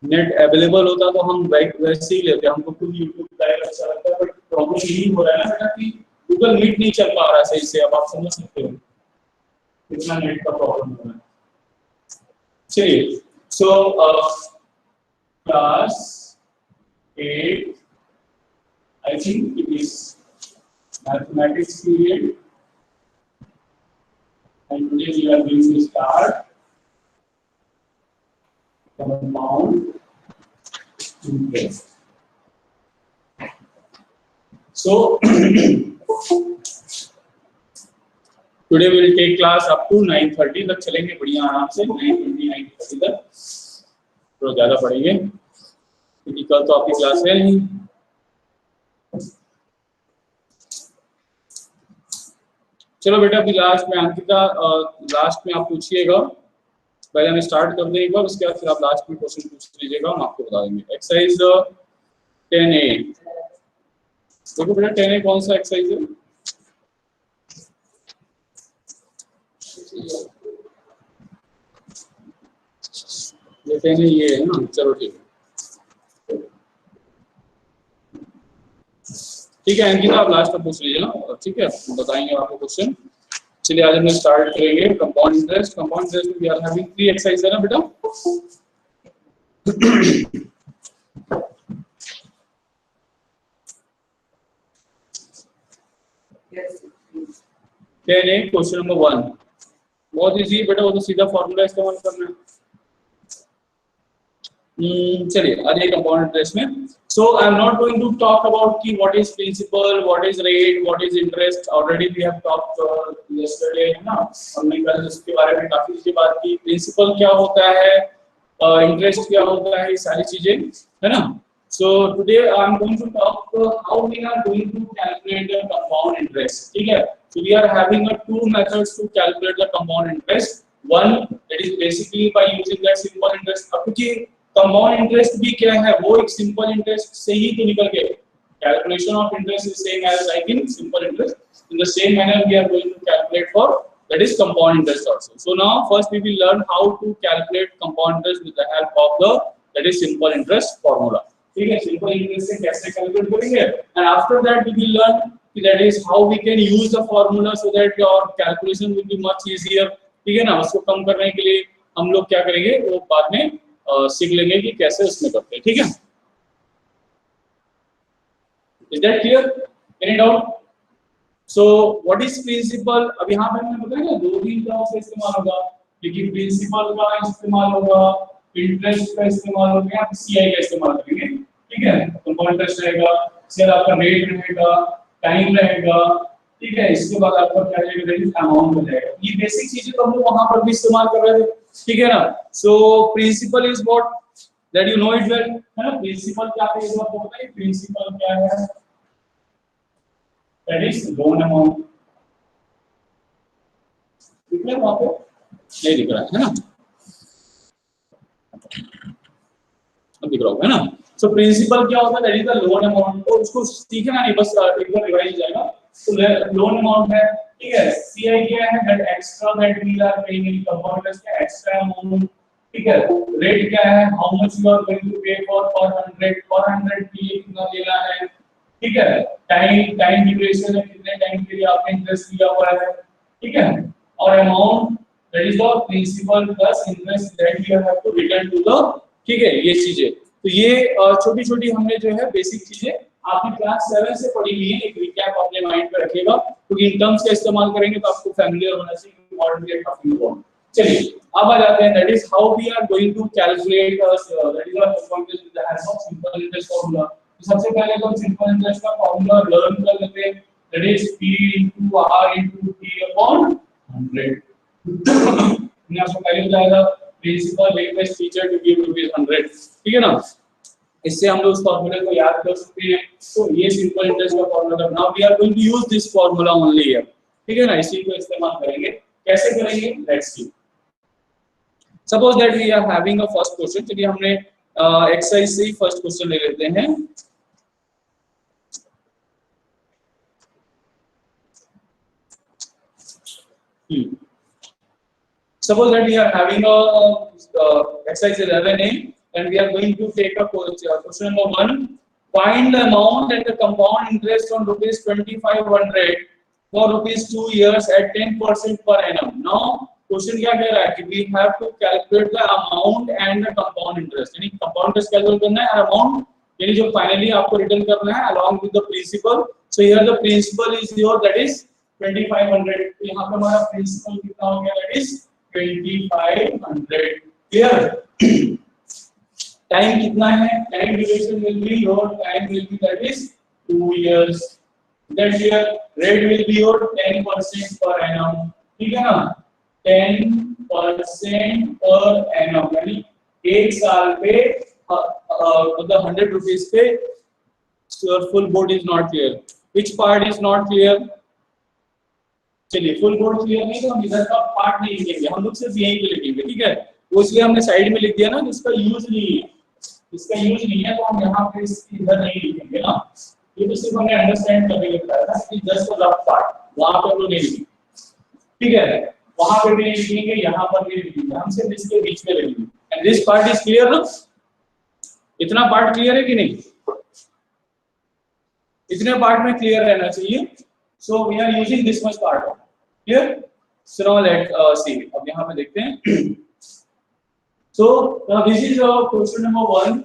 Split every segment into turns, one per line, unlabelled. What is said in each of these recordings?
Net available होता तो हम वैसे ही लेते, हमको खुद यूट्यूब लाइव अच्छा लगता है, बट प्रॉब्लम यही हो रहा है ना बेटा कि गूगल मीट नहीं चल पा रहा है सही से। अब आप समझ सकते हो कितना नेट का प्रॉब्लम हो रहा है। चलिए, so class 8 I think it is mathematics period and today we are going to start compound interest. So today we will take class up to 9:30 तक चलेंगे बढ़िया आराम से, 9:20 9:30 तक तो ज्यादा पढ़ेंगे क्योंकि कल तो आपकी क्लास है नहीं। चलो बेटा, अभी लास्ट में अंकिता लास्ट में आप पूछिएगा, पहले हमें स्टार्ट कर दें एक बार, उसके बाद फिर आप लास्ट में क्वेश्चन पूछ लीजिएगा, हम आपको बता देंगे। एक्सरसाइज 10A, देखो बेटा 10A कौन सा एक्सरसाइज है? ये 10A ये है ना, चलो ठीक है ठीक है अंकिता, आप लास्ट में पूछ लीजिए ना, ठीक है बताएंगे आपको क्वेश्चन। चलिए आज हम स्टार्ट करेंगे कंपाउंड इंटरेस्ट। कंपाउंड इंटरेस्ट में वी आर हैविंग 3 एक्सरसाइज है ना बेटा। क्वेश्चन नंबर 1 बहुत इजी बेटा, वो तो सीधा फॉर्मूला इस्तेमाल करना है। चलिए आज ये कंपाउंड इंटरेस्ट में, so I am not going to talk about कि what is principal, what is rate, what is interest, already we have talked yesterday है ना, हमने कल इसके बारे में काफी चीजें बात की। प्रिंसिपल क्या होता है, इंटरेस्ट क्या होता है, ये सारी चीजें है ना। So today I am going to talk how we are going to calculate the compound interest, ठीक है। So we are having two methods to calculate the compound interest. One, that is basically by using that simple interest। अब क्योंकि compound interest भी क्या है, वो एक simple interest से ही तो निकल के, calculation of interest is same as like in simple interest, in the same manner we are going to calculate for that is compound interest also. So now first we will learn how to calculate compound interest with the help of the that is simple interest formula, ठीक है। simple interest से कैसे calculate करेंगे, and after that we will learn that is how we can use the formula so that your calculation will be much easier, ठीक है ना। उसको कम करने के लिए हम लोग क्या करेंगे वो बाद में सीख लेंगे कि कैसे उसमें करते हैं, ठीक है। Is that clear? Any doubt? So what is principal? अब यहाँ पे हमने बताया ना दो तीन तरह से इस्तेमाल होगा, लेकिन प्रिंसिपल का इस्तेमाल होगा, इंटरेस्ट का इस्तेमाल होगा, या सीआई का इस्तेमाल करेंगे, ठीक है। कंपाउंड इंटरेस्ट रहेगा, फिर आपका रेट रहेगा, टाइम रहेगा, ठीक है। इसके बाद आपका क्या रहेगा, अमाउंट हो जाएगा। ये बेसिक चीजें तो हम लोग वहां पर भी इस्तेमाल कर रहे थे, ठीक है ना। So principal is what that you know it well, है ना। प्रिंसिपल क्या है, इस बात को बताइए प्रिंसिपल क्या है, दैट इज लोन अमाउंट। दिख रहा है वहां पे, नहीं दिख रहा है ना, अब दिख रहा होगा है ना। सो प्रिंसिपल क्या होता है, that is the loan amount. तो उसको सीखना नहीं, बस एक बार रिवाइज हो जाएगा। तो लोन अमाउंट है, ठीक है। सीआई क्या है, that extra that we are paying in compound interest का एक्स्ट्रा अमाउंट, ठीक है। रेट क्या है, how much you are going to pay for per 100 के लिए कितना देना है, ठीक है। टाइम ड्यूरेशन है, कितने टाइम के लिए आपने इंटरेस्ट लिया हुआ है, ठीक है। और amount that is the principal plus interest that you have to return to the, ठीक है। ये चीजें तो ये छोटी छोटी हमने जो है बेसिक चीजें आपकी क्लास 7 से पढ़ी हुई है, एक रिकैप अपने माइंड पे रखिएगा, क्योंकि इन टर्म्स का इस्तेमाल करेंगे तो आपको फैमिलियर होना चाहिए what we are talking about. चलिए अब आ जाते हैं, that is how we are going to calculate that is the compound interest with the help of simple interest formula. तो सबसे पहले तो सिंपल इंटरेस्ट का फार्मूला लर्न कर लेते हैं, that is P * R * T upon 100। मैंने आपको पहले बताया था principal request teacher to give ₹100, ठीक है ना। इससे हम लोग उस फार्मूले को याद कर सकते हैं। तो ये सिंपल इंटरेस्ट का formula, now we are going to use this formula only here, ठीक है ना। इसी को इस्तेमाल करेंगे, कैसे करेंगे let's see. Suppose that we are having a first question, चलिए हमने एक्सरसाइज से ही फर्स्ट क्वेश्चन ले लेते हैं। Suppose that we are having a exercise 11A and we are going to take a question number 1. Find the amount and the compound interest on rupees 2500 for rupees 2 years at 10% per annum. Now question क्या कह रहा है कि we have to calculate the amount and the compound interest. यानी compound interest calculate करना है और amount यानी जो फाइनली आपको रिटर्न करना है along with the principal. So here the principal is your, that is 2500. यहाँ पे हमारा principal कितना हो गया, that is 2500. Clear? टाइम कितना है, time duration will be your time will be, that is 2 years. That year rate will be your 10% per annum. ठीक है ना, 10% per annum यानी एक साल पे मतलब 100 रुपीस पे. Full board is not clear. Which part is not clear? चलिए फुल बोर्ड क्लियर नहीं तो हम इधर का पार्ट नहीं लिखेंगे, हम लोग सिर्फ यहीं पे लिखेंगे. ठीक है, वो इसलिए हमने साइड में लिख दिया ना, जिसका यूज नहीं है, इसका यूज नहीं है तो हम यहाँ पे इधर नहीं लिखेंगे ना. ये तो सिर्फ हमने अंडरस्टैंड करने के लिए बताया था कि जस्ट द रफ पार्ट, वहां पे हम लोग नहीं लिखेंगे. ठीक है, वहां पे भी नहीं लिखेंगे, यहाँ पर भी लिखेंगे, हम सिर्फ इसके बीच में लिखेंगे. And this part is clear ना, इतना पार्ट क्लियर है कि नहीं? इतने पार्ट में क्लियर रहना चाहिए. So we are using this much part. Clear? So now let see. अब यहाँ पे देखते हैं. So this is question number 1.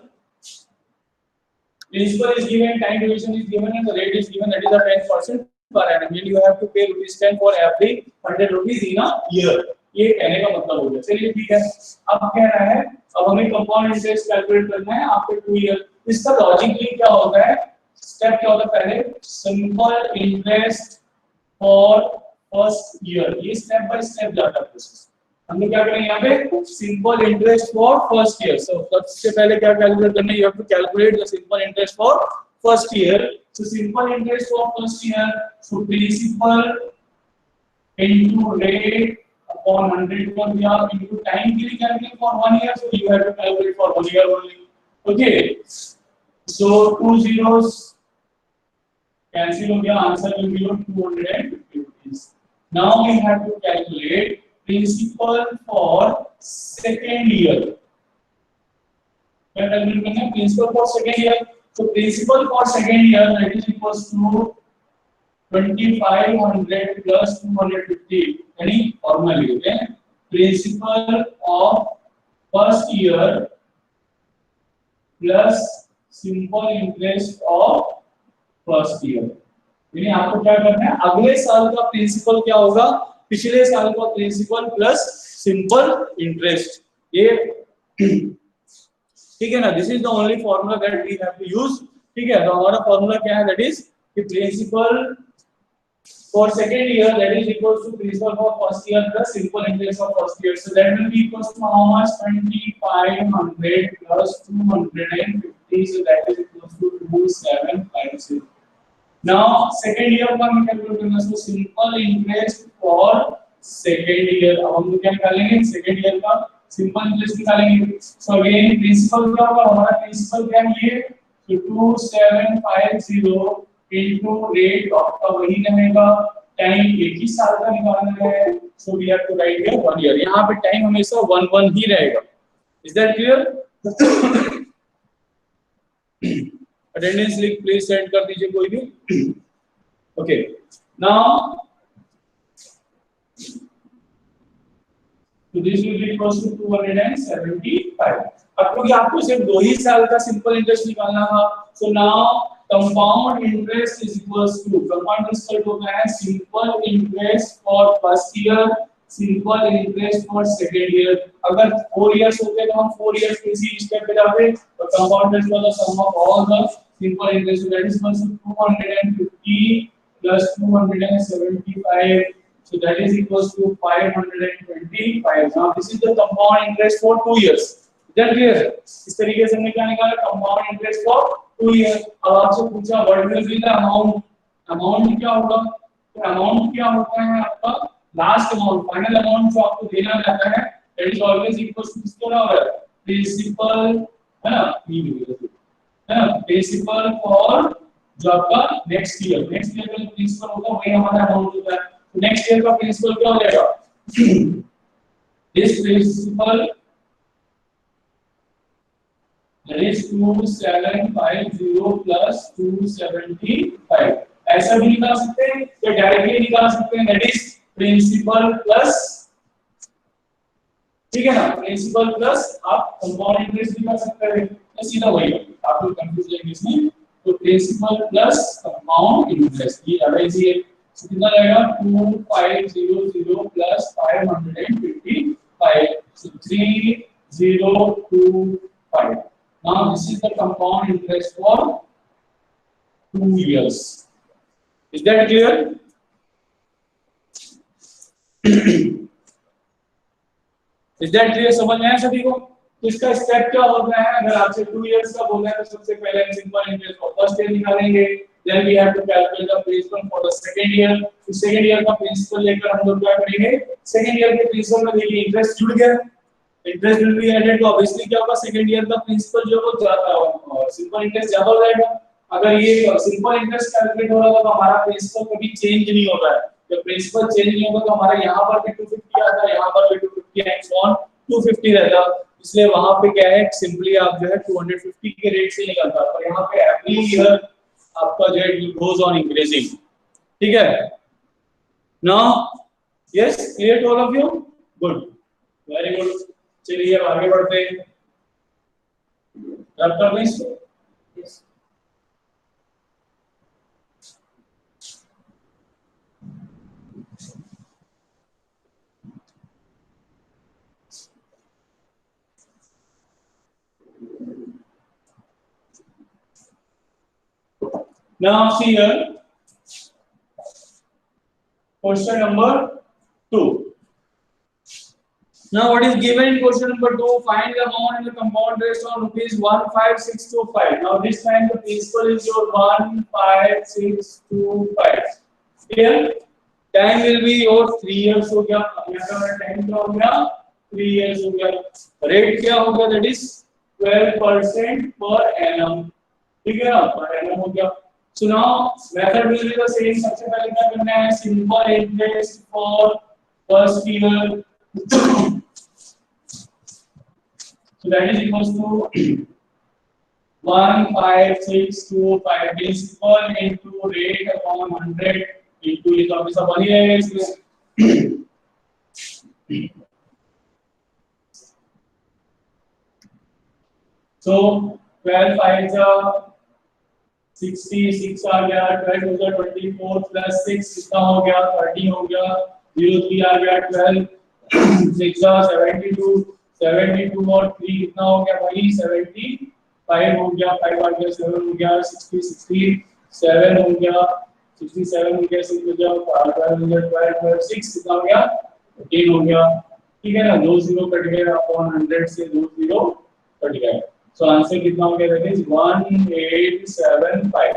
Principal is given, time duration is given, and the rate is given, that is a 10% per annum. And you have to pay ₹10 for every 100 rupees in a year. ये कहने का मतलब हो गया. चलिए ठीक है, अब कह रहा है अब हमें कंपाउंड इंटरेस्ट कैलकुलेट करना है आफ्टर 2 ईयर. इसका लॉजिकली क्या होता है, स्टेप क्या होता है, पहले simple interest for first year. ये स्टेप बाय स्टेप जाता है प्रोसेस. हमने क्या करेंगे यहाँ पे, simple interest for first year. So सबसे पहले क्या कैलकुलेट करना है, you have to calculate the simple interest for first year. So simple interest for first year, so principal into rate upon 100 per year into time के लिए calculate for 1 year, so you have to calculate for 1 year only. Okay, so 2 zeros cancel हो गया, answer will be 250 rupees. Now we have to calculate principal for second year. क्या calculate करना है, principal for second year. So principal for second year, that is equals to 2500 plus 250. यानी formula लिखते हैं, principle of first year plus simple interest of first year. यानी आपको क्या करना है, अगले साल का प्रिंसिपल क्या होगा, पिछले साल का प्रिंसिपल प्लस सिंपल इंटरेस्ट. ये ठीक है ना, this is the only formula that we have to use. ठीक है, तो हमारा फॉर्मूला क्या है, दैट इज कि principal for second year, that is equals to principal for first year plus simple interest of first year. So that will be equals to how much, 2500 plus 250. So that is equals to 2750. Now second year का हम calculate करना है. So simple interest for second year. अब हम क्या निकालेंगे, second year का simple interest निकालेंगे. So again principal क्या होगा, हमारा principal क्या है ये, so 2750 into rate आपका वही रहेगा. टाइम एक ही साल का निकालना है, so we have to write here 1 year. यहाँ पे टाइम हमेशा 1 ही रहेगा. Is that clear? Attendance link please send कर दीजिए कोई भी. Okay. Now so this will be equals to 275. अब क्योंकि आपको सिर्फ 2 ही साल का सिंपल इंटरेस्ट निकालना था, so now compound interest is equals to, compound interest होता है simple interest for first year, simple interest for second year. अगर 4 years होते तो हम 4 years के इसी स्टेप पे जाते, तो compound interest was the sum of all the simple interest, that is equals to 250 plus 275, so that is equals to 525. Now this is the compound interest for 2 years. Is that clear? इस तरीके से हमने क्या निकाला, compound interest for 2 years. अब आपसे पूछा what will be the amount, amount क्या होगा, तो अमाउंट क्या होता है आपका लास्ट अमाउंट, फाइनल अमाउंट जो आपको देना रहता है, that is always equal to किसको ना होगा, प्रिंसिपल है ना, है ना, प्रिंसिपल फॉर जो आपका नेक्स्ट ईयर का प्रिंसिपल होगा वही हमारा अमाउंट होता है. तो नेक्स्ट ईयर का प्रिंसिपल क्या हो जाएगा, this principle that is 2750 plus 275 ऐसा भी निकाल सकते हैं या डायरेक्टली निकाल सकते हैं, that is प्रिंसिपल प्लस, ठीक है ना, प्रिंसिपल प्लस आप कंपाउंड इंटरेस्ट भी कर सकते हैं, तो सीधा वही होगा, आप लोग कंफ्यूज लेंगे इसमें, तो प्रिंसिपल प्लस कंपाउंड इंटरेस्ट ये अरेंज है, तो कितना रहेगा 2500 plus 555, so 3025. Now this is the compound interest for 2 years. Is that clear? Is that clear? समझ में आया सभी को? तो इसका स्टेप क्या होता है, अगर आपसे 2 इयर्स का बोला है तो सबसे पहले हम simple interest for first year निकालेंगे, then we have to calculate the principal for the second year, तो सेकंड ईयर का प्रिंसिपल लेकर हम लोग क्या करेंगे, सेकंड ईयर के प्रिंसिपल में देखिए इंटरेस्ट जुड़ गया, इंटरेस्ट विल बी एडेड, तो ऑब्वियसली क्या होगा, सेकंड ईयर का प्रिंसिपल जो वो ज्यादा होगा, सिंपल इंटरेस्ट ज्यादा हो जाएगा, अगर ये सिंपल इंटरेस्ट कैलकुलेट हो रहा है तो हमारा प्रिंसिपल कभी चेंज नहीं होता है, जब प्रिंसिपल चेंज नहीं होगा तो हमारा यहाँ पर भी 250 आता है, यहाँ पर भी 250 एंड सो ऑन 250 रहता, इसलिए वहां पे क्या है, सिंपली आप जो है 250 के रेट से निकलता है, और यहाँ पे एवरी ईयर आपका जो है गोज ऑन इंक्रीजिंग, ठीक है। Now yes, clear to all of you, good, very good, चलिए अब आगे बढ़ते हैं, रब कर दें इसको, yes now see here question number 2. Now what is given in question number 2, find the amount in the compound interest on rupees 15625. Now this time the principal is your 15625, clear, time will be your 3 years हो गया, यहाँ का time क्या हो गया 3 years हो गया, rate क्या होगा, that is 12% per annum, ठीक है ना, per annum हो गया। So now method will be the same, सबसे पहले क्या करना है, simple interest for first year, so that is equals to 15625 principal into rate upon 100 into ये तो हमेशा बनी रहेगा इसमें, so 12 5 66 आ गया, 12 हो गया 24 प्लस 6 कितना हो गया 30 हो गया, 03 आ गया 12 6 72 72 और 3 कितना हो गया भाई 75 हो गया, 5 आ गया 7 हो गया 60 67 हो गया 67 हो गया 6 हो गया 12 6 कितना हो गया 18 हो गया, ठीक है ना, 2 0 कट गए अपॉन 100 से 2 0 कट गए, so आंसर कितना हो गया, that is 1875,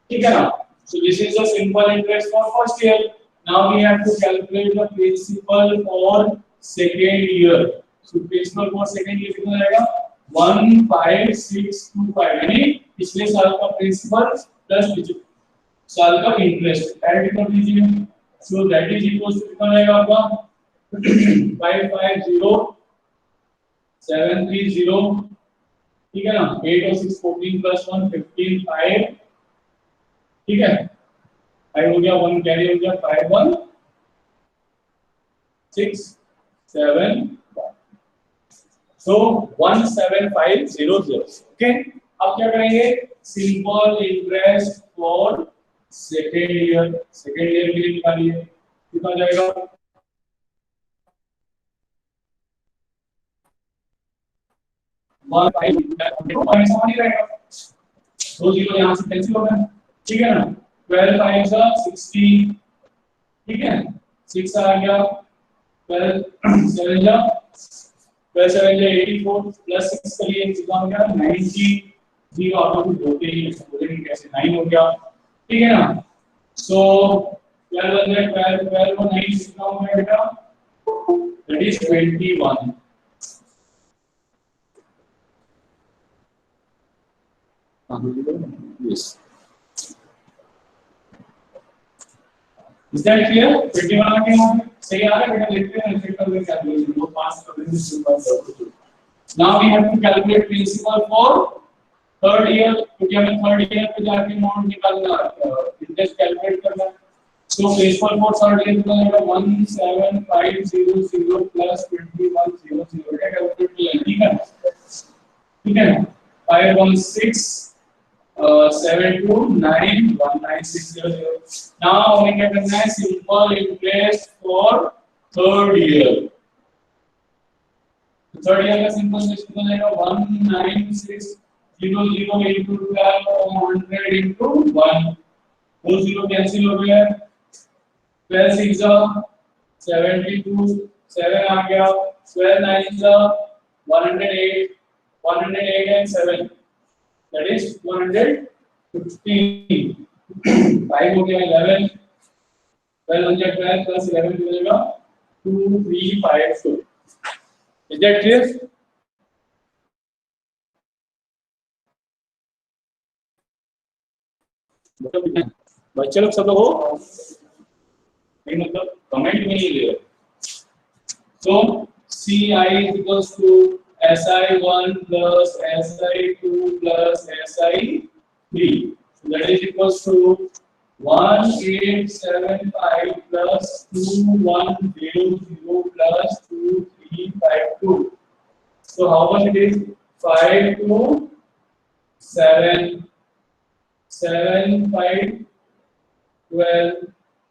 ठीक है ना। So this is a simple interest for first year. Now we have to calculate the principal for second year. So principal for second year कितना रहेगा 15625, यानी पिछले साल का प्रिंसिपल प्लस पिछले साल का इंटरेस्ट ऐड कर दीजिए, so that is equals to कितना रहेगा आपका 550730, ठीक है ना, 8 और 6 14 प्लस 1 15 5, ठीक है, 5 हो गया 1 कैरी हो गया 5 1 6 7 so 17500, ओके। अब क्या करेंगे, simple interest for second year के लिए निकालिए, कितना जाएगा 1 5 हमेशा नहीं रहेगा, 2 0 यहां से कैंसिल हो गया, ठीक है ना, 12 5 60, ठीक है, 6 आ गया 12 7 84 प्लस 6 करिए कितना हो गया 90, 0 आउट ऑफ होते ही बोलेंगे कैसे 9 हो गया, ठीक है ना, सो 12 और 9 कितना हो गया बेटा, that is 21, yes, is that clear, 21 आ गया, सही आ रहा है बेटा, लिखते हैं चेक कर लें कैलकुलेशन, वो पास कर देंगे simple, Now we have to calculate principal for third year, क्योंकि हमें थर्ड ईयर पे जाके अमाउंट निकालना, इंटरेस्ट कैलकुलेट करना है। So principal for third year का होगा 17500 plus 2100 क्या कैलकुलेट किया, ठीक है, ठीक है, 51672919600। Now हमें क्या करना है, simple interest for third year. Third year का सिंपल इंटरेस्ट कितना आएगा, 19600 into 12 into 1, वो जीरो कैंसिल हो गया, 12 6 72, 7 आ गया, 12 9 108, 108 and 7 that is 115, 5 हो गया 11, 12 हो गया 12 plus 11 हो जाएगा 2352। Is that clear? बच्चे लोग सब लोग हो नहीं, मतलब कमेंट में ही ले। So CI is equals to SI1 plus SI2 plus SI3, so that is equals to 1875 plus 2100 plus 2352. So how much it is? 527 7 5 12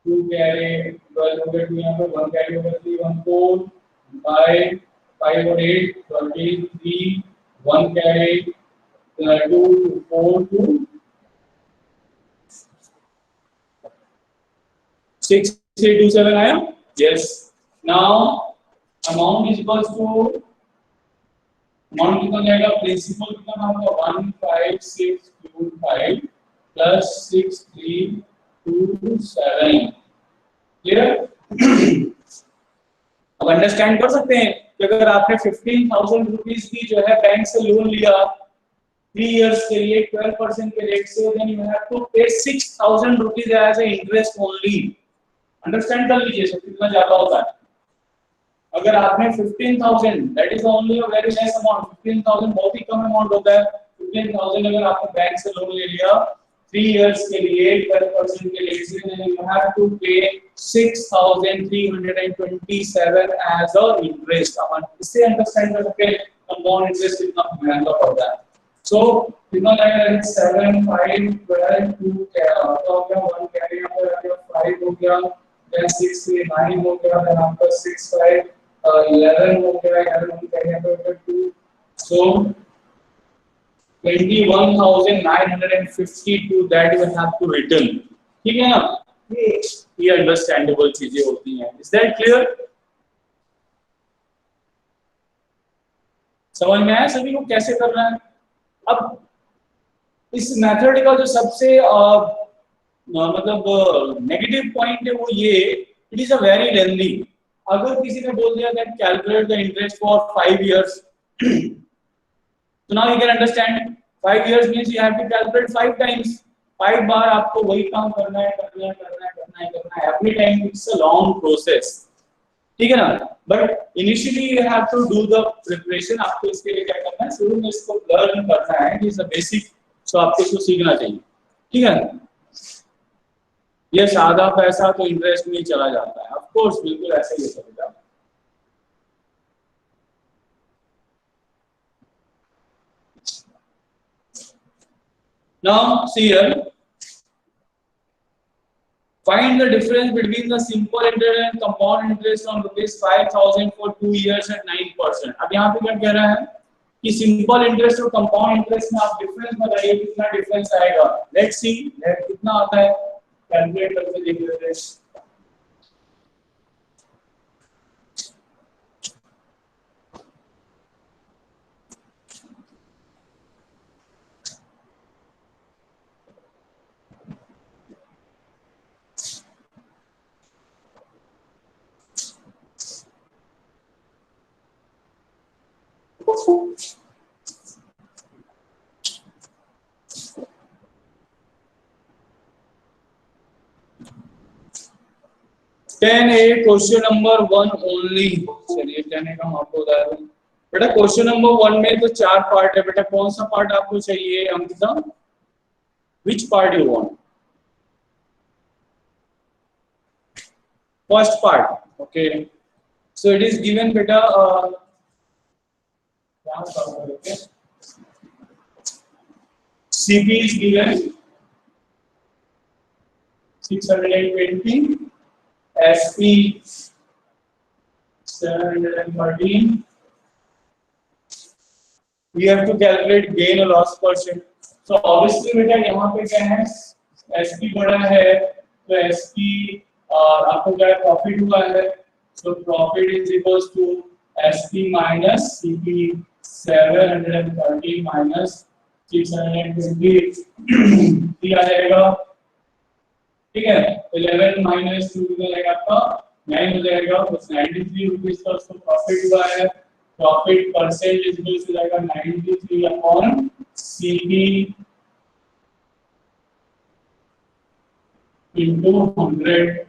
2 carry 12 हो गया, 2 यहाँ पे 1 carry हो गया, 3 1 4 5 5 और 8 23 1 carry 2 4 2 6 3 2 7 आया, yes। Now amount is equals to, amount कितना जाएगा, प्रिंसिपल कितना होगा 15625 plus 6327, क्लियर। अब अंडरस्टैंड कर सकते हैं कि अगर आपने 15,000 रुपीस की जो है बैंक से लोन लिया 3 इयर्स के लिए 12% के रेट से, then you have to pay 6,000 rupees as a interest only. Understand कर लीजिए सर कितना ज्यादा होता है। अगर आपने 15,000, that is only a very less amount, 15,000 बहुत ही कम अमाउंट होता है। 15,000 अगर आपने बैंक से लोन ले लिया 3 इयर्स के लिए 12% के रेट से, देन यू हैव टू पे 6,327 एज अ इंटरेस्ट। अब इससे अंडरस्टैंड कर सकते हैं कंपाउंड इंटरेस्ट कितना महंगा पड़ता है। सो कितना लगेगा, 7 5 12 2 क्या हो गया, 1 कैरी हो गया, 5 हो गया, then 6 3 9 हो गया, then आपका 6 5 11 हो गया, 11 कैरी हो गया 2, so 21,952 that you have to return, ठीक है ना। ये अंडरस्टैंडेबल चीजें होती हैं। Is that clear? समझ में आया सभी को कैसे करना है? अब इस मेथड का जो सबसे मतलब नेगेटिव पॉइंट है वो ये, it is a very lengthy. अगर किसी ने बोल दिया that calculate the interest for 5 years, so now you can understand 5 years means you have to calculate 5 times, 5 बार आपको वही काम करना है every time। it's a long process, ठीक है ना। But initially you have to do the preparation. आपको इसके लिए क्या करना है, शुरू में इसको लर्न करना है, इट्स अ बेसिक, सो आपको इसको सीखना चाहिए, ठीक है। ये सादा पैसा तो इंटरेस्ट में चला जाता है, ऑफ कोर्स बिल्कुल ऐसे ही चलेगा। Now see here, find the difference between the simple interest and compound interest on ₹5,000 for 2 years at 9%। अब यहाँ पे क्या कह रहा है कि सिंपल इंटरेस्ट और कंपाउंड इंटरेस्ट में आप डिफरेंस बताइए, कितना डिफरेंस आएगा। लेट्स सी कितना आता है, कैलकुलेट करके देख लेते हैं। टेन ए क्वेश्चन नंबर 1 ओनली। चलिए 10 का हम आपको बता दूं, बेटा क्वेश्चन नंबर 1 में तो 4 पार्ट है बेटा, कौन सा पार्ट आपको चाहिए Ankita? Which part you want? First part, okay. So it is given बेटा, CP is given 620, SP 713. We have to calculate gain or loss percent. So obviously बेटा यहाँ पे क्या है, SP बड़ा है तो SP आपको क्या प्रॉफिट हुआ है, so profit is equals to SP minus CP 730 minus 620 आ जाएगा, ठीक है। 11 माइनस 2 हो जाएगा आपका 9 हो जाएगा, बस 93 रुपीस का उसको प्रॉफिट हुआ है। प्रॉफिट परसेंट इक्वल हो जाएगा 93 अपॉन सीपी इनटू 100,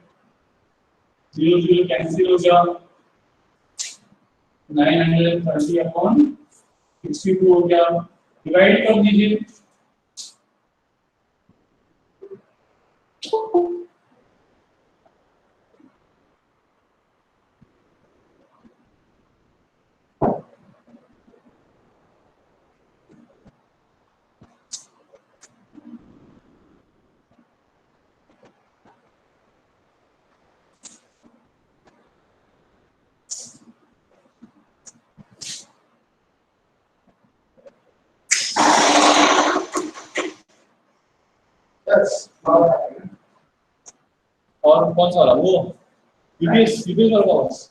0 0 कैंसिल हो गया, 930 अपॉन 62 हो गया, डिवाइड कर दीजिए। और कौन सा वाला वो यूपीएस वाला बॉक्स?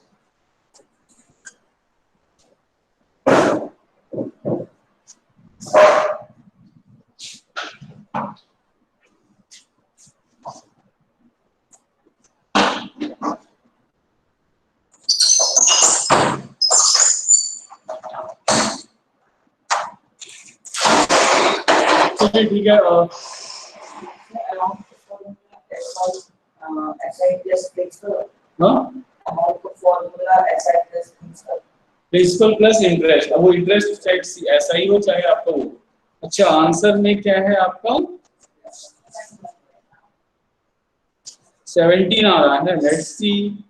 ठीक है, प्रिंसिपल प्लस इंटरेस्ट। अब वो इंटरेस्ट चाहे ऐसा ही हो चाहे आपका वो। अच्छा, आंसर में क्या है आपका 17 आ रहा है, let's see.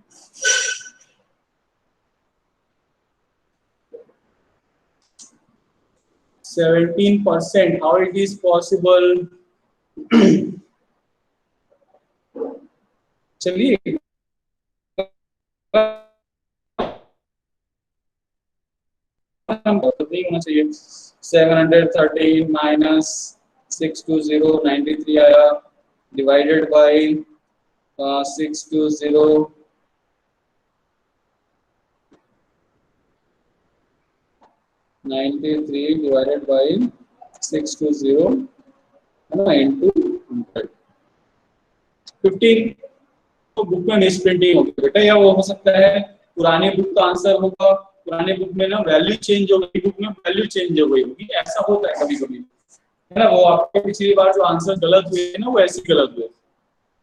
%17, how it is possible? चलिए नहीं होना चाहिए। 713 माइनस 620 93 आया, डिवाइडेड बाय 620 93 डिवाइडेड बाय 620 है ना, इनटू 100 15। तो बुक में मिस प्रिंटिंग होगी बेटा, या वो हो सकता है पुराने बुक का आंसर होगा, पुराने बुक में ना वैल्यू चेंज हो गई, बुक में वैल्यू चेंज हो गई होगी, ऐसा होता है कभी कभी, है ना। वो आपके पिछली बार जो आंसर गलत हुए ना वो ऐसे गलत हुए।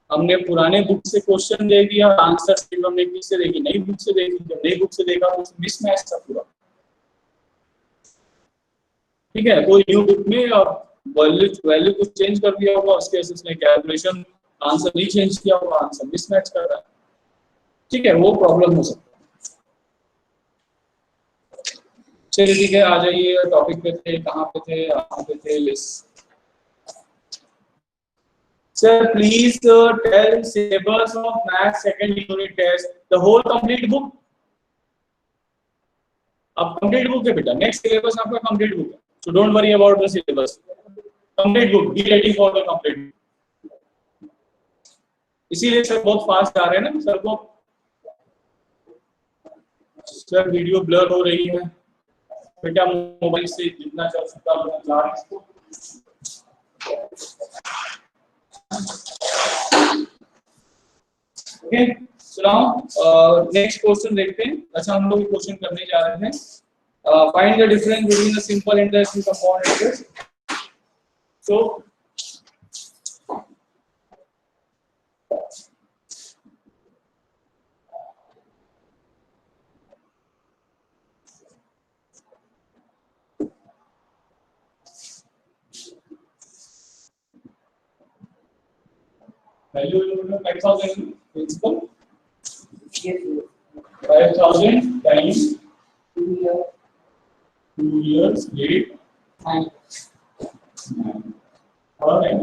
हमने पुराने बुक से क्वेश्चन दे दिया, आंसर सिर्फ हमने किससे देखी, नई बुक से देखी, जब नई बुक से देखा तो मिसमैच था पूरा, ठीक है। तो न्यू बुक में वैल्यू कुछ चेंज कर दिया होगा, उसके वजह से उसने कैलकुलेशन आंसर नहीं चेंज किया होगा, आंसर मिसमैच कर रहा है, ठीक है, वो प्रॉब्लम हो सकता है। चलिए ठीक है, आ जाइए टॉपिक पे थे, कहाँ पे थे sir. Please tell syllabus of maths second unit test, the whole complete book. अब कंप्लीट बुक है बेटा, नेक्स्ट सिलेबस आपका कंप्लीट बुक है, so don't worry about the syllabus, complete book, be ready for the complete. इसीलिए sir बहुत fast आ रहे हैं ना सर को। सर वीडियो ब्लर हो रही है बेटा, मोबाइल से जितना चल सकता है उतना चला इसको। ओके, सुनाओ नेक्स्ट क्वेश्चन देखते हैं। अच्छा, हम लोग क्वेश्चन करने जा रहे हैं, find the difference between a simple interest and compound interest. So value 5000 principal 5000 times 2 years 8 9. All right.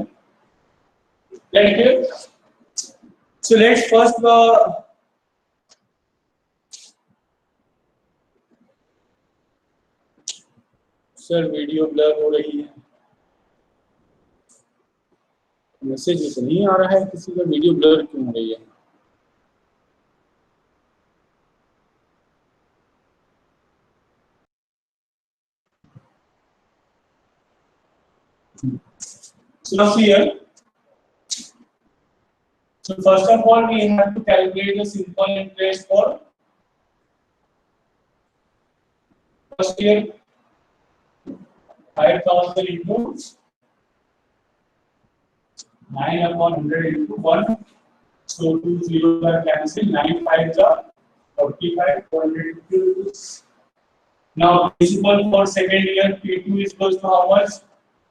Thank you. So let's first sir video blur हो रही है, मैसेज तो नहीं आ रहा है किसी का, वीडियो ब्लर क्यों हो रही है? So now see here. So first of all, we have to calculate the simple interest for first year 5000 into 9 upon 100 into 1. So 2 zeros are cancelled. 9 5s are 45. 400 into. Now principal for second year P2 is equals to how much?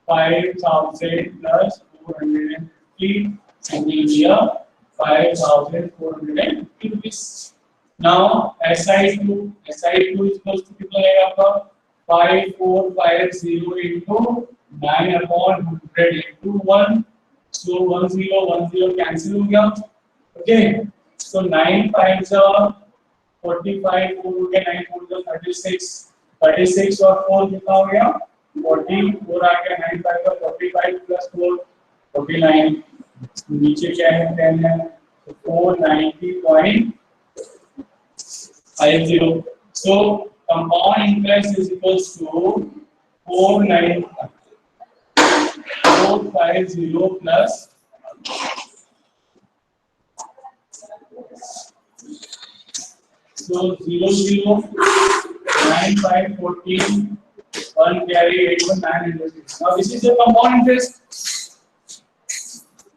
5000 plus 450, and in here 5450 rupees. Now SI2 is equals to कितना आएगा आपका 5450 into 9 upon 100 into 1. So 1010 cancel हो गया. Okay, so 9 5s are 45, 4 हो गया, 9 4 is 36. 36 और 4 कितना हो गया 40, 4 आ गया, 9 5 का 45 plus 4 49. नीचे क्या है 10 है, तो 490.50. So compound interest is equals to 450 plus 0 9 5 14 1 carry 8 906. Now this is the compound interest.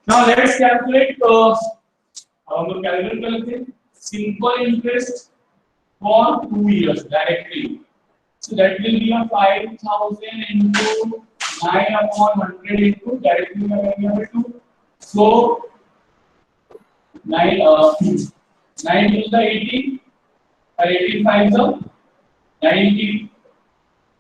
Now let's calculate हम लोग कैलकुलेट कर लेते हैं simple interest for 2 years directly. So that will be a 5000 into 9 upon 100 into directly में करेंगे हमें 2. So 9 is the 80 और 18 5 is 90.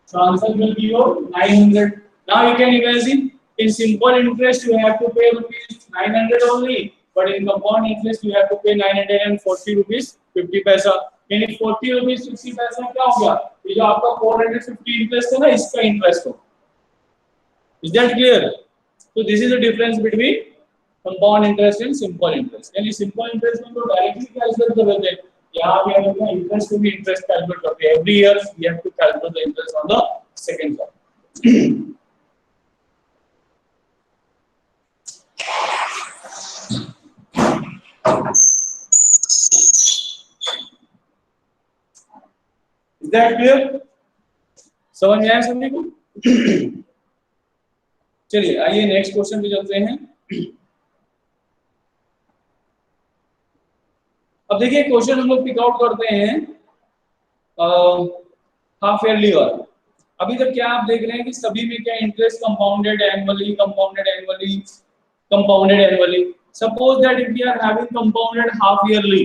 So answer will be your 900. Now you can imagine in simple interest you have to pay rupees 900 only, but in compound interest you have to pay 940 rupees 50 paisa. यानी 40 rupees 60 पैसा क्या हो गया? ये जो आपका 450 interest है ना, इसका इंटरेस्ट हो. Is that clear? So this is the difference between compound interest and simple interest. यानी simple interest में तो डायरेक्टली कैलकुलेट कर देते हैं. यहाँ पे हम लोग इंटरेस्ट को भी इंटरेस्ट कैलकुलेट करते हैं. Every year we have to calculate the interest on the second term. Is that clear? समझ में आया सभी को? चलिए आइए नेक्स्ट क्वेश्चन पे चलते हैं. अब देखिए क्वेश्चन हम लोग पिक आउट करते हैं हाफ ईयरली वाला. अभी तक क्या आप देख रहे हैं कि सभी में क्या interest compounded annually. Suppose that if we are having compounded half yearly,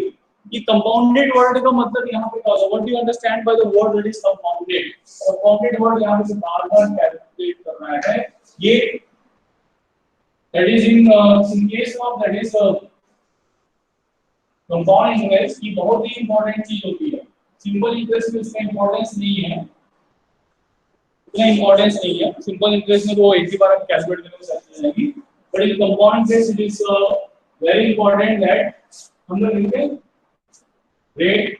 ये कंपाउंडेड वर्ड का मतलब यहाँ पे क्या होगा? What do you understand by the word that is compounded? Compounded word यहाँ पे बार-बार कैलकुलेट करना है. ये that is in case of that is compound interest की बहुत ही इंपॉर्टेंट चीज होती है. सिंपल इंटरेस्ट में इसका इंपॉर्टेंस नहीं है, इतना इंपॉर्टेंस नहीं है. सिंपल इंटरेस्ट में तो 80 बार आप कैलकुलेट करने में सक्षम रहेगी, but in compound interest it is very important that हम लोग लिखते हैं rate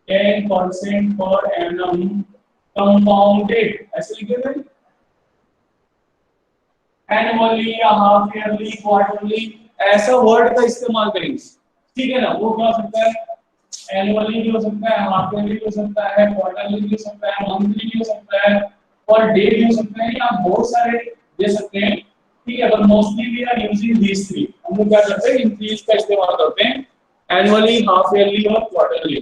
10% per annum compounded. ऐसे लिखे थे annually या half yearly, quarterly, ऐसा वर्ड का इस्तेमाल करेंगे. ठीक है ना? वो क्या हो सकता है? annually भी हो सकता है, half yearly भी हो सकता है, quarterly भी हो सकता है, monthly भी हो सकता है, per day भी हो सकता है, या बहुत सारे दे सकते हैं. ठीक है, but mostly we are using these three. हम लोग क्या करते हैं? इन थ्री का इस्तेमाल करते हैं, annually, half yearly और quarterly.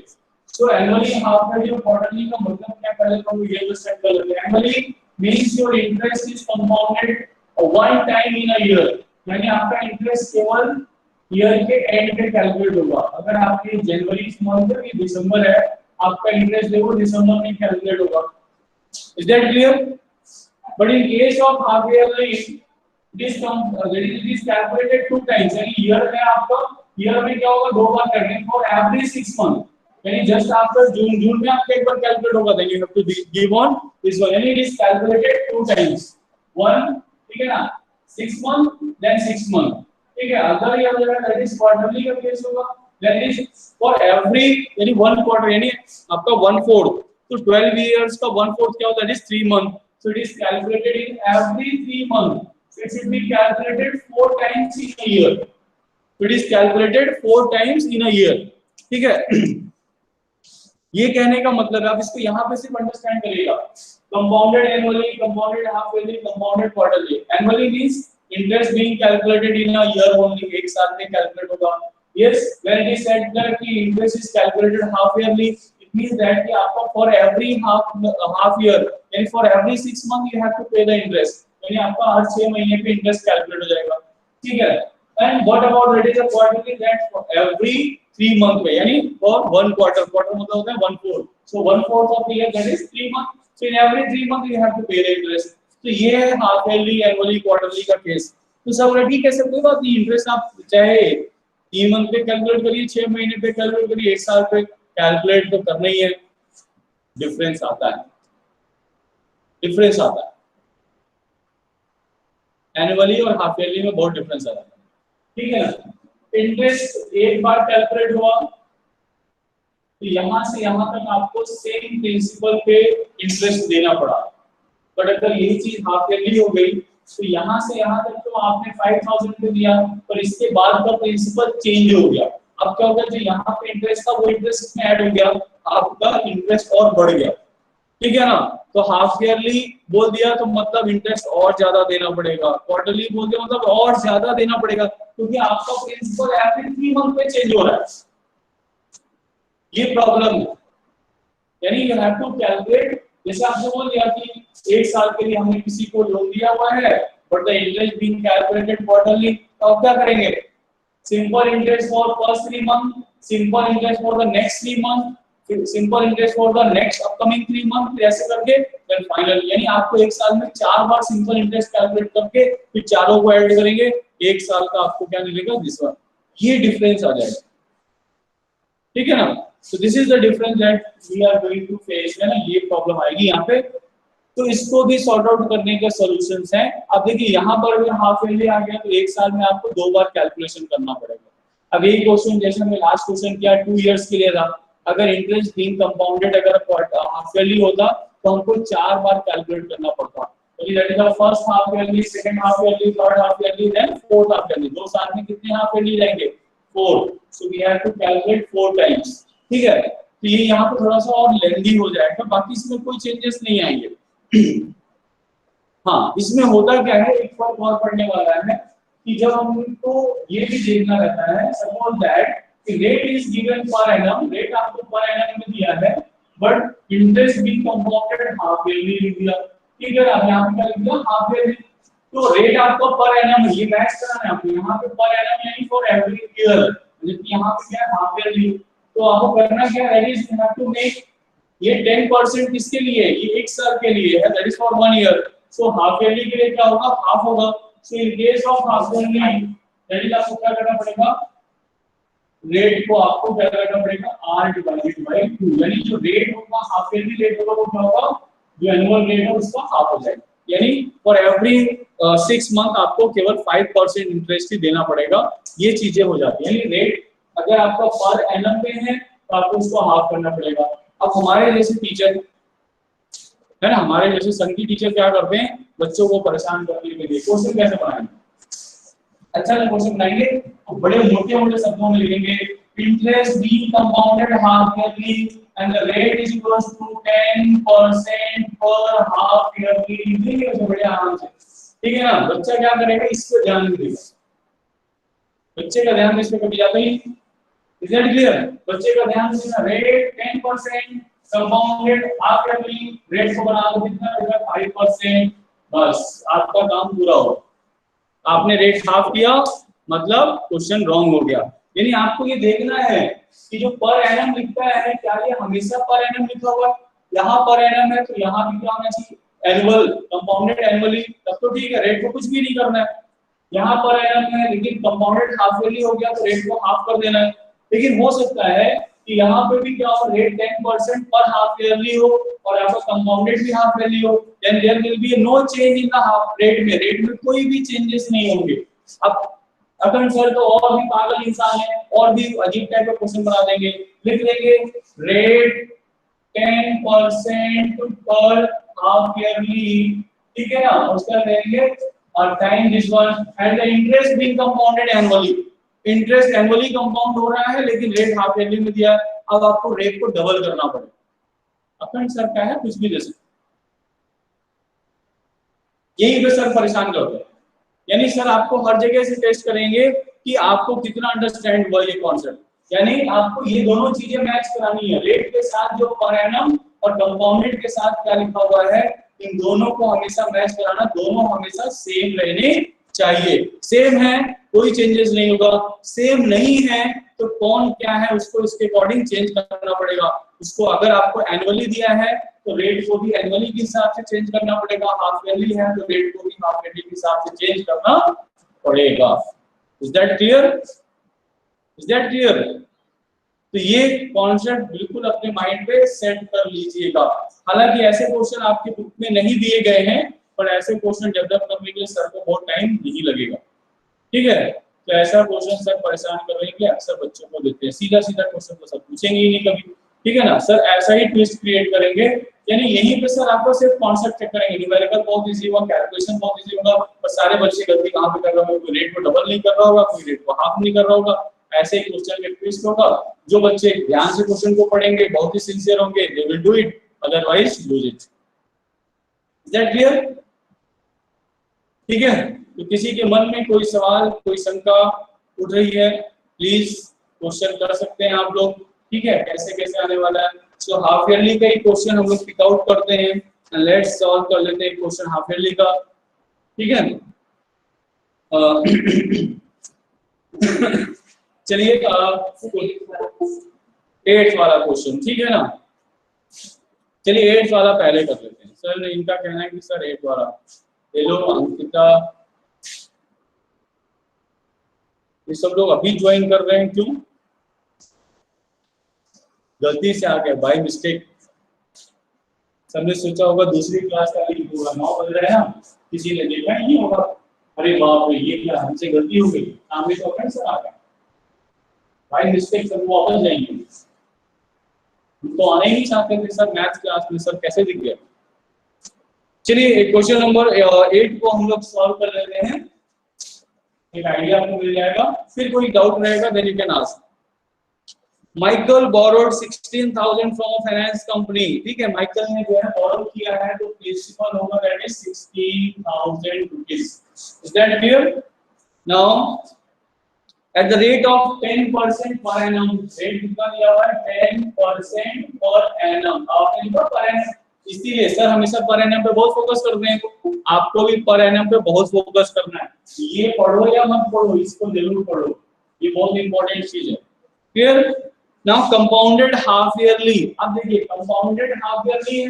So annually, half yearly और quarterly का मतलब क्या? पहले तो हम ये अंडरस्टैंड कर लेते हैं. Annually means your interest is compounded one time in a year. यानी आपका इंटरेस्ट केवल ईयर के एंड पे कैलकुलेट होगा। अगर आपकी जनवरी मंथ है कि दिसंबर है, आपका इंटरेस्ट देखो दिसंबर में कैलकुलेट होगा। Is that clear? But in case of half yearly this calculated two times, यानी ईयर में आपका ईयर में क्या होगा, दो बार करेंगे फॉर एवरी 6 मंथ, यानी जस्ट आफ्टर जून में आपका एक बार कैलकुलेट होगा, then you have to give on this one, यानी it is calculated two times, one, ठीक है ना, 6 मंथ देन 6 मंथ, ठीक है। अगर ये अगर दैट इज क्वार्टरली का केस होगा, दैट इज फॉर एवरी, यानी वन क्वार्टर, यानी आपका 1/4, तो 12 इयर्स का 1/4 क्या होता है, that is 3 month, so it is calculated in every 3 months, so it should be calculated 4 times in a year, so it is calculated 4 times in a year, ठीक है। ये कहने का मतलब है, आप इसको यहाँ पे सिर्फ अंडरस्टैंड करिएगा, compounded annually, compounded half yearly, compounded quarterly. Annually means interest being calculated in a year only, एक साल में कैलकुलेट होगा। Yes, when it is said that कि interest is calculated half yearly, it means that कि आपको for every half year, यानी for every 6 month you have to pay the interest, यानी आपका हर 6 महीने पे इंटरेस्ट कैलकुलेट हो जाएगा, ठीक है। And what about that is a quarterly, that for every 3 month पे, यानी फॉर वन क्वार्टर, क्वार्टर मतलब होता है 1/4, so 1/4 of year that is 3 month, so in every 3 month you have to pay the interest. तो ये है half yearly, annually, quarterly का केस। तो सब ठीक है, सब कोई बात नहीं, इंटरेस्ट आप चाहे 3 मंथ पे कैलकुलेट करिए, 6 महीने पे कैलकुलेट करिए, 1 साल पे कैलकुलेट तो करना ही है। डिफरेंस आता है, डिफरेंस आता है, एनुअली और हाफ ईयरली में बहुत डिफरेंस आता है, ठीक है ना। इंटरेस्ट एक बार कैलकुलेट हुआ तो यहां से यहां तक आपको सेम प्रिंसिपल पे इंटरेस्ट देना पड़ा, बट अगर यही चीज हाफ ईयरली हो गई तो यहां से यहां तक तो आपने 5000 पे दिया, पर इसके बाद का प्रिंसिपल चेंज हो गया। अब क्या होगा, जो यहाँ पे इंटरेस्ट था वो इंटरेस्ट इसमें ऐड हो गया, आपका इंटरेस्ट और बढ़ गया, ठीक है ना। तो हाफ ईयरली बोल दिया तो मतलब इंटरेस्ट और ज्यादा देना पड़ेगा, क्वार्टरली बोल दिया मतलब और ज्यादा देना पड़ेगा, क्योंकि आपका प्रिंसिपल एवरी 3 मंथ पे चेंज हो रहा है। ये प्रॉब्लम है, यानी यू हैव टू कैलकुलेट, जैसे आपने बोल दिया कि 1 साल के लिए हमने किसी को लोन दिया हुआ है, but the interest being calculated quarterly, तो अब क्या करेंगे, simple interest for first 3 month, simple interest for the next 3 month, simple interest for the next upcoming 3 month, ऐसे करके देन फाइनल, यानी आपको 1 साल में 4 बार सिंपल इंटरेस्ट कैलकुलेट करके फिर चारों को ऐड करेंगे, 1 साल का आपको क्या मिलेगा, दिस वन। ये डिफरेंस आ जाएगा, ठीक है ना। So this is the difference that we are going to face, है ना, ये प्रॉब्लम आएगी यहाँ पे। तो इसको भी सॉर्ट आउट करने के सॉल्यूशंस हैं। अब देखिए यहाँ पर अगर हाफ ईयरली आ गया तो 1 साल में आपको 2 बार कैलकुलेशन करना पड़ेगा। अब ये क्वेश्चन जैसे हमने लास्ट क्वेश्चन किया 2 इयर्स के लिए था, अगर इंटरेस्ट बीइंग कंपाउंडेड अगर हाफ ईयरली होता तो हमको 4 बार कैलकुलेट करना पड़ता, that is the first half yearly, second half yearly, third half yearly, then fourth half yearly. 2 साल में कितने हाफ ईयरली रहेंगे, 4, so we have to calculate 4 times, ठीक है। तो ये यहाँ पे थोड़ा सा और लेंदी हो जाएगा, बाकी इसमें कोई चेंजेस नहीं आएंगे। हाँ, इसमें होता क्या है, एक फर्क और पड़ने वाला है कि जब हमको ये भी देखना रहता है, suppose that rate is given per annum, rate आपको पर एनम में दिया है, but interest being compounded half yearly लिख दिया, ठीक है। अब यहाँ पे क्या लिख दिया, हाफ ईयरली, तो रेट आपको पर एनम, ये मैच करना है आपको, यहाँ पे पर एनम यानी फॉर एवरी ईयर, जबकि यहाँ पे क्या है, हाफ ईयरली। तो आपको करना क्या है, that is you have to make ये 10% किसके लिए, ये 1 साल के लिए है, that is for 1 year. So half yearly के लिए क्या होगा, हाफ होगा। So in case of half yearly that is आपको क्या करना पड़ेगा, रेट को आपको क्या करना पड़ेगा, r डिवाइडेड बाय 2, यानी जो रेट होगा हाफ ईयरली रेट होगा वो क्या होगा, जो एनुअल रेट है उसका हाफ हो जाएगा, यानी फॉर एवरी 6 मंथ आपको केवल 5% इंटरेस्ट ही देना पड़ेगा। ये चीजें हो जाती है, यानी रेट अगर आपका पर एनम पे है तो आपको उसको हाफ करना पड़ेगा। अब हमारे जैसे टीचर है ना, हमारे जैसे संघी टीचर क्या करते हैं, बच्चों को परेशान करने के लिए क्वेश्चन कैसे बनाएंगे, अच्छा क्वेश्चन बनाएंगे तो बड़े मोटे-मोटे शब्दों में लिखेंगे, interest being compounded half yearly and the rate is equal to 10% पर हाफ ईयरली, लिखेंगे तो बड़े आराम से, ठीक है ना। बच्चा क्या करेगा, इस पे ध्यान नहीं देगा, बच्चे का ध्यान इस पे कभी जाता ही, इज दैट क्लियर। बच्चे का ध्यान देना, rate 10% compounded half yearly, rate को बना दो कितना, 5%, बस आपका काम पूरा हो। आपने रेट हाफ किया मतलब क्वेश्चन रॉन्ग हो गया। यानी आपको ये देखना है कि जो पर एनम लिखता है क्या ये हमेशा पर एनम लिखा हुआ है, यहाँ पर एनम है तो यहाँ भी क्या होना चाहिए एनुअल, कंपाउंडेड एनुअली, तब तो ठीक है, रेट को कुछ भी नहीं करना है। यहाँ पर एनम है लेकिन कंपाउंडेड हाफ ईयरली हो गया तो रेट को हाफ कर देना है। लेकिन हो सकता है कि यहाँ पे भी क्या हो रेट 10% पर हाफ ईयरली हो और आपका कंपाउंडेड भी हाफ ईयरली हो, then there will be no change in the half rate में कोई भी चेंजेस नहीं होंगे। अब अखंड सर तो और भी पागल इंसान है और भी अजीब टाइप का क्वेश्चन बना देंगे, लिख लेंगे रेट 10% पर हाफ ईयरली, ठीक है ना, उसका लेंगे और time this one and the interest being compounded annually, interest annually compound हो रहा है लेकिन रेट हाफ ईयरली में दिया है। अब आपको रेट को डबल करना पड़ेगा। अखंड सर क्या है कुछ भी दे सकते, यही पे सर परेशान करते हैं। यानी सर आपको हर जगह से टेस्ट करेंगे कि आपको कितना अंडरस्टैंड हुआ ये कॉन्सेप्ट, यानी आपको ये दोनों चीजें मैच करानी है, रेट के साथ जो पर एनम और कंपाउंडेड के साथ क्या लिखा हुआ है, इन दोनों को हमेशा मैच कराना, दोनों हमेशा सेम रहने चाहिए। सेम है कोई चेंजेस नहीं होगा, सेम नहीं है तो कौन क्या है उसको इसके अकॉर्डिंग चेंज करना पड़ेगा। उसको अगर आपको एनुअली दिया है तो रेट को भी एनुअली के हिसाब से चेंज करना पड़ेगा, हाफ ईयरली है तो रेट को भी हाफ ईयरली के हिसाब से चेंज करना पड़ेगा। Is that clear? Is that clear? तो ये कॉन्सेप्ट बिल्कुल अपने माइंड पे सेट कर लीजिएगा। हालांकि ऐसे क्वेश्चन आपके बुक में नहीं दिए गए हैं पर ऐसे क्वेश्चन डेवलप करने के लिए सर को बहुत टाइम नहीं लगेगा, ठीक है। तो ऐसा क्वेश्चन सर परेशान कर रहे हैं अक्सर बच्चों को देते हैं, सीधा सीधा क्वेश्चन तो सर पूछेंगे ही नहीं कभी, ठीक है ना। सर ऐसा ही ट्विस्ट क्रिएट करेंगे, यानी यहीं पे सर आपको सिर्फ कॉन्सेप्ट चेक करेंगे, न्यूमेरिकल बहुत इजी होगा, कैलकुलेशन बहुत इजी होगा, पर सारे बच्चे गलती कहां पे कर रहे होंगे, कोई रेट को डबल नहीं कर रहा होगा, कोई रेट को हाफ नहीं कर रहा होगा। ऐसे ही क्वेश्चन में ट्विस्ट होगा। जो बच्चे ध्यान से क्वेश्चन को पढ़ेंगे, बहुत ही सिंसियर होंगे, they will do it, otherwise lose it. Is that clear? ठीक है। तो किसी के मन में कोई सवाल कोई शंका उठ रही है प्लीज क्वेश्चन कर सकते हैं आप लोग, ठीक है। कैसे कैसे आने वाला है, सो हाफ ईयरली का ही क्वेश्चन हम लोग पिक आउट करते हैं एंड लेट्स सॉल्व कर लेते हैं क्वेश्चन हाफ ईयरली का, ठीक है। चलिए 8th वाला क्वेश्चन, ठीक है ना। चलिए 8th वाला पहले कर लेते हैं। सर ने इनका कहना है कि सर 8th वाला, हेलो अंकिता, ये सब लोग अभी ज्वाइन कर रहे हैं, क्यों? गलती से आ गया, बाय मिस्टेक। सबने सोचा होगा दूसरी क्लास का लिंक होगा, 9 बज रहे हैं ना, किसी ने देखा ही नहीं होगा, अरे बाप रे ये क्या हमसे गलती हो गई, सामने तो फ्रेंड सर आ गए, बाय मिस्टेक सब वापस जाएंगे। तो आने ही नहीं चाहते थे सर मैथ्स क्लास में, सर कैसे दिख गया। चलिए क्वेश्चन नंबर 8 को हम लोग सॉल्व कर लेते हैं, एक आइडिया आपको मिल जाएगा, फिर कोई डाउट रहेगा then you can ask. Michael borrowed 16,000 from a finance company, ठीक है। माइकल ने जो है बोरो किया है तो प्रिंसिपल होगा that is 16,000 rupees. Is that clear? Now at the rate of 10% per annum, rate कितना दिया हुआ है 10% पर एनम, आपने लिखा पर एनम, इसीलिए सर हमेशा पर एनम पे बहुत फोकस करते हैं, आपको भी पर एनम पे बहुत फोकस करना है। ये पढ़ो या मत पढ़ो, इसको जरूर पढ़ो, ये बहुत इंपॉर्टेंट चीज है। Clear? Now compounded half yearly, अब देखिए कंपाउंडेड हाफ ईयरली है,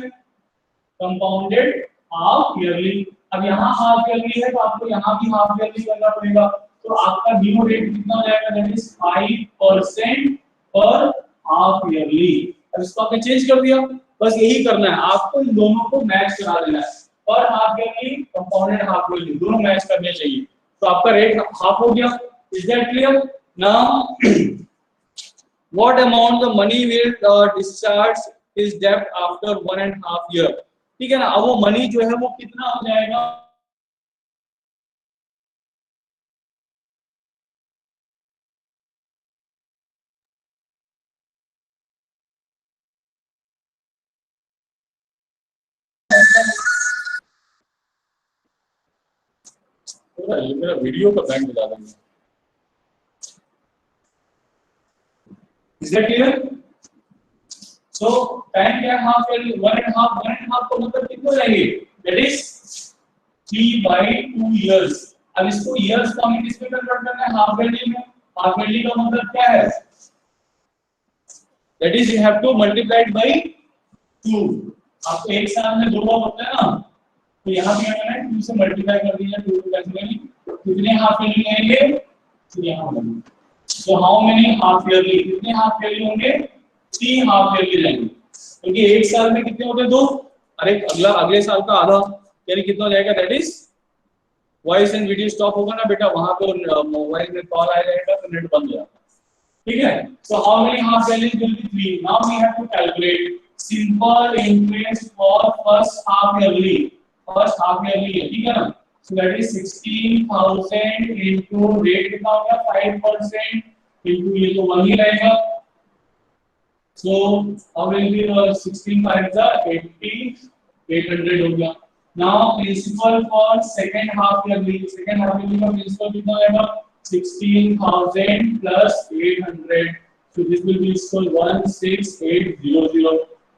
कंपाउंडेड हाफ ईयरली, अब यहाँ हाफ ईयरली है तो आपको यहाँ भी हाफ ईयरली करना पड़ेगा, तो आपका न्यू रेट कितना हो जाएगा, दैट इज 5% पर हाफ ईयरली। अब इसको आपने चेंज कर दिया, बस यही करना है आपको, इन दोनों को मैच करा देना है, पर half yearly compounded half yearly दोनों मैच करने चाहिए, तो आपका रेट हाफ हो गया। Is that clear? Now what amount the money will discharge his debt after 1.5 year, ठीक है ना। अब वो मनी जो है वो कितना हो जाएगा, ये मेरा वीडियो का बैंड बजा देंगे। Is that clear? So time क्या है हाफ ईयरली, 1.5 को मतलब कितना जाएंगे, that is 3/2 years। अब इसको ईयर्स को हमें किस में कन्वर्ट करना है, हाफ ईयरली में। हाफ ईयरली का मतलब क्या है, that is you have to multiply it by 2। आपको एक साल में 2 बार होता है ना, तो यहाँ पे क्या करना है, 2 से मल्टीप्लाई कर दीजिए, 2 को कैंसिल करेंगे, कितने हाफ ईयरली लेंगे, तो यहाँ होंगे। तो हाउ मेनी हाफ ईयरली, कितने हाफ ईयरली होंगे, 3 हाफ ईयरली लेंगे, क्योंकि एक साल में कितने होते हैं, 2, अरे अगले साल का आधा, यानी कितना हो जाएगा, that is voice and video stop होगा ना बेटा, वहां पे मोबाइल में कॉल आ जाएगा तो नेट बंद हो जाएगा, ठीक है। So how many half yearly will be 3, now we have to calculate simple interest for first half yearly, first half yearly है, ठीक है ना। So that is 16,000 into rate कितना होगा 5% इनटू ये तो 1 ही रहेगा, सो हाउ विल बी 16 5 80, 800 हो गया। Now principal for second half yearly, second half yearly का प्रिंसिपल कितना आएगा, 16,000 plus 800, so this will be equal 16800.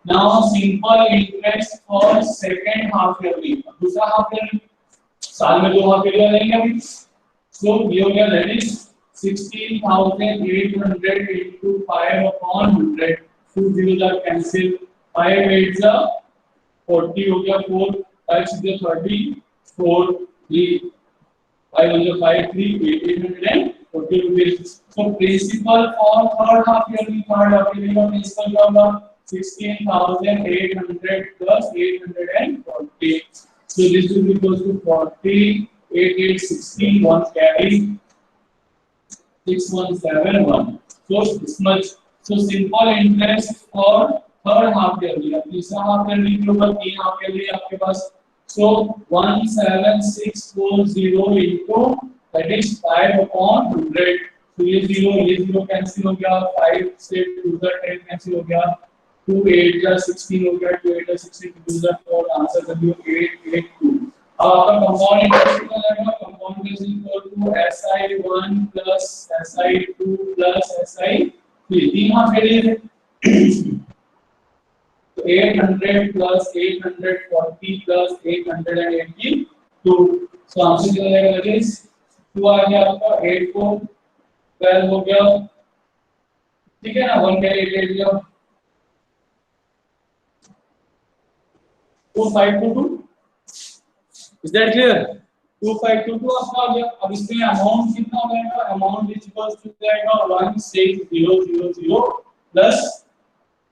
Now simple interest for second half yearly, दूसरा हाफ ईयरली, साल में 2 हाफ ईयरली लेंगे अभी, so ये हो गया that is 16,800 into 5/100, 2 zeros are cancel, 5 8s are 40 हो गया, 4 5 6 30, 4 3 5 1 5 3 840 rupees. So principal for third half yearly का principal क्या होगा, 16,800 plus 840. So this will be equals to 40, 8 8 16, 1 carry 6171. So this much. So simple interest for third half yearly, अब तीसरा half yearly के ऊपर 3 half yearly आपके पास, so 17640 into that is 5/100, तो ये 0 कैंसिल हो गया, 5 से 2 का 10 कैंसिल हो गया, 2 8 का 16 हो गया, 2 8 का 16 2 का 4, आंसर कर दियो 882। अब आपका कंपाउंड इंटरेस्ट कितना लगेगा, compound interest equal to SI1 plus SI2 plus SI3, 3 half yearly, तो 800 plus 840 plus 882, सो आंसर कितना आएगा, दैट इज 2 आ गया आपका, 8 को 12 हो गया, ठीक है ना, 1 का 8 ले लिया, 2522, इज दैट क्लियर, 2522 आपका आ गया। अब इसमें अमाउंट कितना हो जाएगा, अमाउंट इज इक्वल टू जाएगा 16000 plus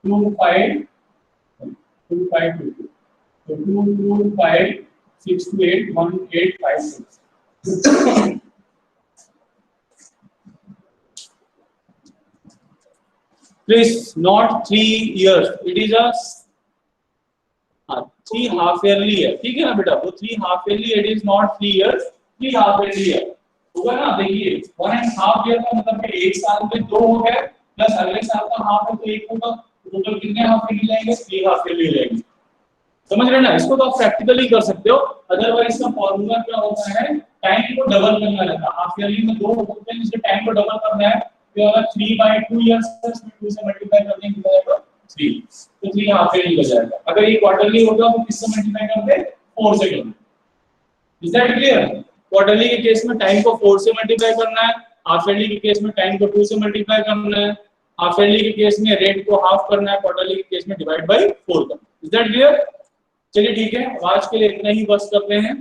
25222, so 225681856. Please, not 3 years, it is a 3 half yearly है, ठीक है ना बेटा, वो 3 half yearly, it is not 3 years, 3 half yearly है, होगा ना। देखिए 1.5 year का मतलब कि एक साल में 2 हो गए, प्लस अगले साल का हाफ है तो 1 होगा, टोटल कितने हाफ ईयरली लेंगे, 3 हाफ ईयरली लेंगे, समझ रहे ना। इसको तो आप प्रैक्टिकली कर सकते हो, अदरवाइज इसका फार्मूला क्या होता है, टाइम को डबल करना रहता है, हाफ ईयरली में 2 होते हैं, इसके टाइम को डबल करना है, तो अगर 3/2 years है, इसमें 2 से मल्टीप्लाई कर देंगे कितना आएगा 3, तो 3 हाफ ईयरली हो जाएगा। अगर ये क्वार्टरली होगा तो किससे मल्टीप्लाई करते हैं, 4 से करते हैं, इज दैट क्लियर। क्वार्टरली के केस में टाइम को 4 से मल्टीप्लाई करना है, हाफ ईयरली के केस में टाइम को 2 से मल्टीप्लाई करना है, हाफ ईयरली के केस में रेट को हाफ करना है, क्वार्टरली के केस में डिवाइड बाय 4 करना है, इज दैट क्लियर। चलिए ठीक है, आज के लिए इतना ही बस करते हैं,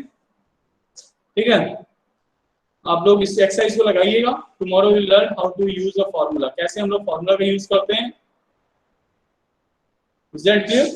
ठीक है। आप लोग इस एक्सरसाइज को लगाइएगा, tomorrow will learn how to use a formula, कैसे हम लोग फार्मूला का यूज करते हैं, इज दैट क्लियर।